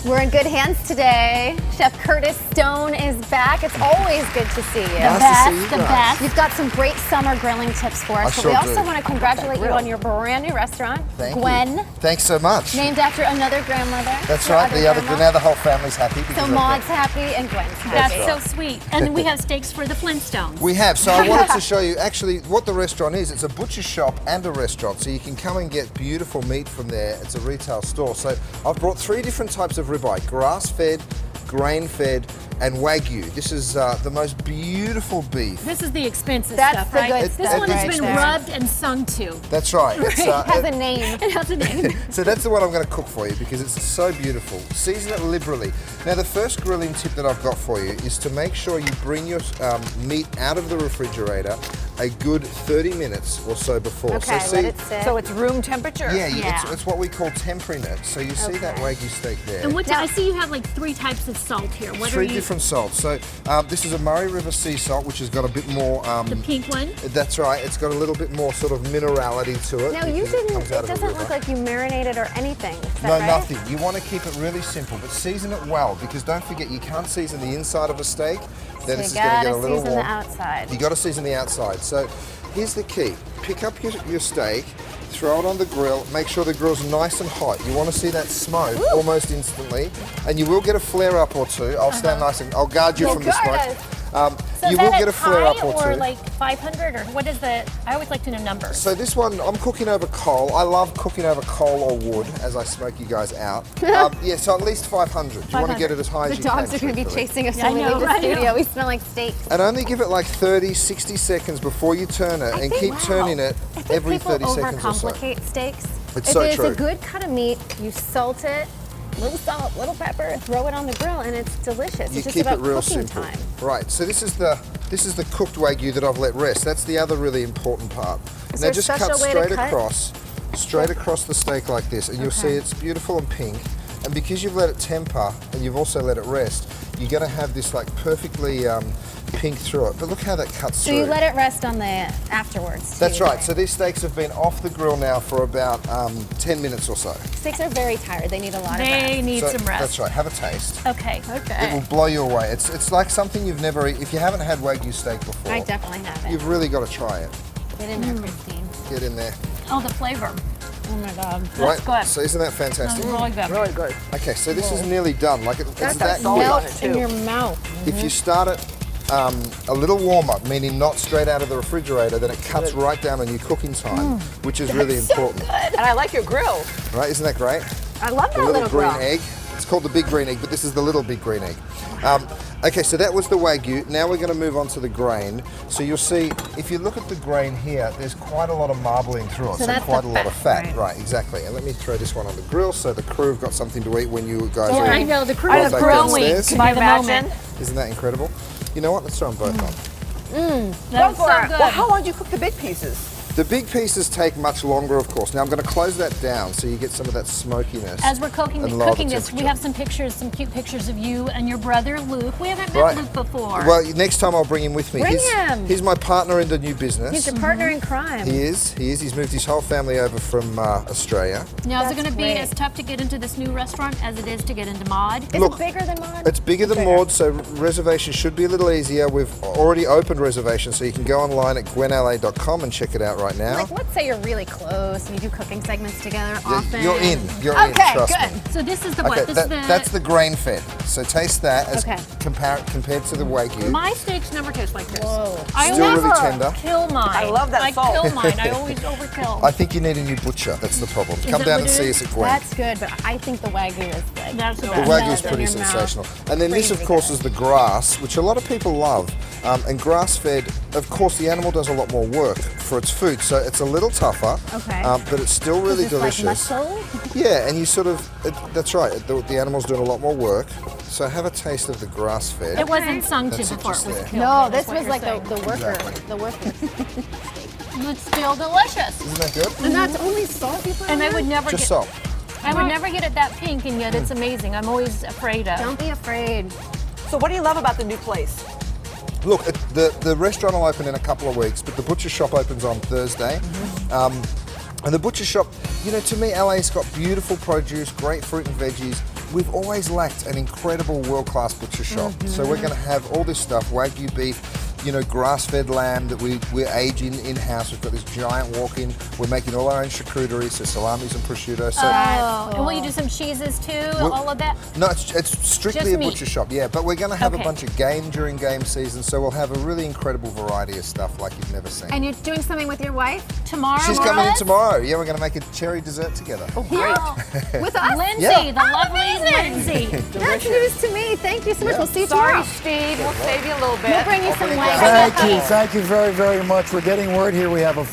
We're in good hands today. Chef Curtis Stone is back. It's always good to see you. The best. You've got some great summer grilling tips for us. I But we sure also do. want to congratulate you on your brand new restaurant, Thank Gwen. you. Thanks so much. Named after another grandmother. That's your right. grandma. Now the whole family's happy. Because So of Maud's that. happy and Gwen's happy. That's so sweet. And then we have steaks for the Flintstones. We have. So I wanted to show you actually what the restaurant is. It's a butcher shop and a restaurant. So you can come and get beautiful meat from there. It's a retail store. So I've brought 3 different types of ribeye: grass-fed, grain-fed, and Wagyu. This is the most beautiful beef. This is the expensive That's stuff, the right? good This stuff one has right been there. rubbed and sung to. That's right. It's, It has a name. It has a name. So that's the one I'm going to cook for you because it's so beautiful. Season it liberally. Now the first grilling tip that I've got for you is to make sure you bring your meat out of the refrigerator a good 30 minutes or so before. Okay, so let it sit. So it's room temperature? Yeah, Yeah. it's what we call tempering it. So you see that Wagyu steak there. And I see you have like 3 types of salt here. What are 3 you? different salts. So this is a Murray River sea salt, which has got a bit more. The pink one. That's right. It's got a little bit more sort of minerality to it. Now you because didn't, comes out it of the doesn't river. look like you marinated or anything. Is that No, right? nothing. You want to keep it really simple, but season it well because don't forget you can't season the inside of a steak. Then So it's you just going to gotta get a little season warm. the outside. You got to season the outside. So here's the key: pick up your steak, throw it on the grill. Make sure the grill's nice and hot. You want to see that smoke almost instantly, and you will get a flare up or two. I'll stand nice and I'll guard you from the smoke. So you is will that get a flare up or or two. like 500 or what is the? I always like to know numbers. So this one, I'm cooking over coal. I love cooking over coal or wood as I smoke you guys out. Yeah, so at least 500. You want to get it as high as The you can. dogs are going to be truthfully. chasing us Yeah, when we I know, leave the right? studio. We smell like steak. And only give it like 30, 60 seconds before you turn it, and keep turning it I think every people 30 seconds or so. overcomplicate steaks. It's if so it's true. a good cut of meat, you salt it, little salt, little pepper, throw it on the grill, and it's delicious. You it's just keep about it real cooking simple. time. Right, so this is the cooked Wagyu that I've let rest. That's the other really important part. Is Now there a just special cut way to straight cut? straight across the steak like this, and you'll see it's beautiful and pink. And because you've let it temper and you've also let it rest, you're going to have this like perfectly pink through it. But look how that cuts So through. you let it rest on the afterwards. That's too, right. So these steaks have been off the grill now for about 10 minutes or so. Steaks are very tired. They need a lot of They rest. need So some rest. That's right. Have a taste. Okay. It will blow you away. It's like something you've never eaten. If you haven't had Wagyu steak before, I definitely have it. you've really got to try it. Get in there, Christine. Get in there. Oh, the flavor. Oh my God. Right? good. So isn't that That's fantastic? really good. Really good. Okay, so this is nearly done. Like it's That's that a salt quick. on it Melt in too. your mouth. If you start it a little warmer, meaning not straight out of the refrigerator, then it cuts right down on your cooking time, which is really important. And I like your grill. Right? Isn't that great? I love The that little little green grill. egg. It's called the big green egg, but this is the little big green egg. Okay, so that was the Wagyu. Now we're going to move on to the grain. So you'll see, if you look at the grain here, there's quite a lot of marbling through it, so that's quite the a lot of fat, fat. right. Right, exactly. And let me throw this one on the grill so the crew have got something to eat when you guys Yeah, are I know the crew I is know, growing downstairs. by Can the you moment. imagine? Isn't that incredible? You know what? Let's throw them both on. That's Go for so it. good. Well, how long do you cook the big pieces? The big pieces take much longer, of course. Now I'm going to close that down so you get some of that smokiness. As we're cooking and lower the this, we temperature. have some pictures, some cute pictures of you and your brother Luke. We haven't met Right. Luke before. Well, next time I'll bring him with me. Bring he's, him. He's my partner in the new business. He's your partner in crime. He is. He's moved his whole family over from Australia. Now, is it That's going to be great. as tough to get into this new restaurant as it is to get into Mod? Is Look, it bigger than mine? It's bigger than Maud, so reservation should be a little easier. We've already opened reservations, so you can go online at gwenla.com and check it out right now. Like, let's say you're really close and you do cooking segments together Yeah, often. You're in. You're in. Okay, Trust good. me. So this is the Okay, what? This is the, that's the grain fed. So taste that as Okay. compared to the Wagyu. My steaks never taste like this. Whoa. I Still never really tender. kill mine. I love that I salt. kill mine. I always overkill. I think you need a new butcher. That's the problem. Come that down what and it see is? us at Gwen. That's good, but I think the Wagyu is good. That's the The best. Wagyu is Melt in pretty your mouth. sensational. And then this, of Crazy course, good. is the grass, which a lot of people love. And grass-fed, of course, the animal does a lot more work for its food, so it's a little tougher. Okay. But it's still really Is this delicious. like muscle? Yeah, and you sort of, that's right, the animal's doing a lot more work. So have a taste of the grass-fed. It wasn't sung to That's it before just it was there. killed. No, That's this what was you're like saying. the worker. Exactly. The worker. It's still delicious. Isn't that good? And that's only salt you put And in I there? would never Just get salt. I would never get it that pink, and yet it's amazing. I'm always afraid of. Don't be afraid. So what do you love about the new place? Look, the restaurant will open in a couple of weeks, but the butcher shop opens on Thursday. And the butcher shop you know, to me, LA's got beautiful produce, great fruit and veggies. We've always lacked an incredible world-class butcher shop. So we're going to have all this stuff, Wagyu beef, you know, grass-fed lamb that we're aging in-house. We've got this giant walk-in. We're making all our own charcuterie, so salamis and prosciutto. So And will you do some cheeses too? All of that? no, it's strictly Just a meat. butcher shop, yeah. But we're going to have a Okay. bunch of game during game season, so we'll have a really incredible variety of stuff like you've never seen. And you're doing something with your wife? Tomorrow, She's coming in Morris? tomorrow. Yeah, we're going to make a cherry dessert together. Great. With us? Lindsay, Yeah. the lovely amazing. Lindsay. That's news to me. Thank you so much. Yeah. We'll see you Sorry, tomorrow. Steve. We'll save you a little bit. We'll bring you I'll some bring it Wagyu. down. Thank you very, very much. We're getting word here we have a